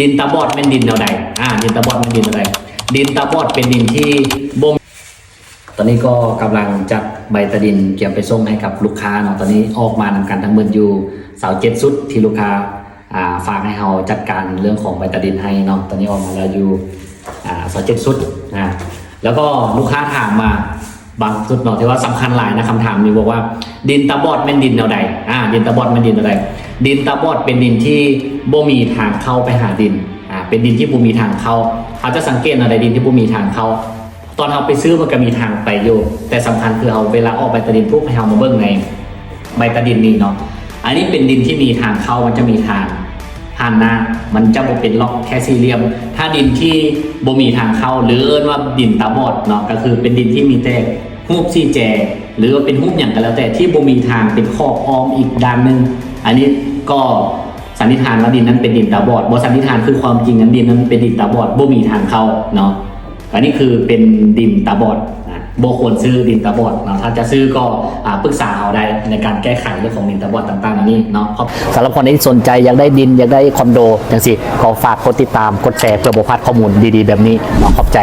ดินตาบอดเป็นดินแนวใดดินตาบอดเป็นดินแนวใดดินตาบอดเป็นดินที่บ่มตอนนี้ก็กำลังจัดใบตะดินเกี่ยวไปส่งให้กับลูกค้าเนาะตอนนี้ออกมานำกันทั้งหมดอยู่เสา7 ชุดที่ลูกค้าฝากให้เราจัดการเรื่องของใบตะดินให้เนาะตอนนี้ออกมาแล้วอยู่เสา7 ชุดแล้วก็ลูกค้าถามมาบางจุดเนาะที่ว่าสำคัญหลายนะคำถามนี้บอกว่าดินตาบอดเป็นดินแนวใดดินตาบอดเป็นดินแนวใดดินตาบอดเป็นดินที่บ่มีทางเข้าไปหาดินเป็นดินที่บ่มีทางเข้าเขาจะสังเกตอะไรดินที่บ่มีทางเข้าตอนเราไปซื้อมันก็มีทางไปอยู่แต่สำคัญคือเอาเวลาออกใบตะดินปุ๊บให้เรามาเบิ่งในใบตะดินนี่เนาะอันนี้เป็นดินที่มีทางเข้ามันจะมีทางผ่านหน้ามันจะบ่เป็นล็อกแค่สี่เหลี่ยมถ้าดินที่บ่มีทางเข้าหรือเอิ้นว่าดินตาบอดเนาะก็คือเป็นดินที่มีแต่รูปสี่แจหรือว่าเป็นรูปอย่างกันแล้วแต่ที่บ่มีทางเป็นขอบอ้อมอีกด้านนึงอันนี้ก็สันนิษฐานว่าดินนั้นเป็นดินตาบอดบ่สันนิษฐานคือความจริงนั้นดินนั้นเป็นดินตาบอดบ่มีทางเข้าเนาะอันนี้คือเป็นดินตาบอดบ่ควรซื้อดินตาบอดเนาะถ้าจะซื้อก็ปรึกษาเอาได้ในการแก้ไขเรื่องของดินตาบอดต่างๆอันนี้เนาะสำหรับคนที่สนใจอยากได้ดินอยากได้คอนโดจังสิขอฝากกดติดตามกดแชร์เพื่อบ่พลาดข้อมูลดีๆแบบนี้เนาะขอบใจ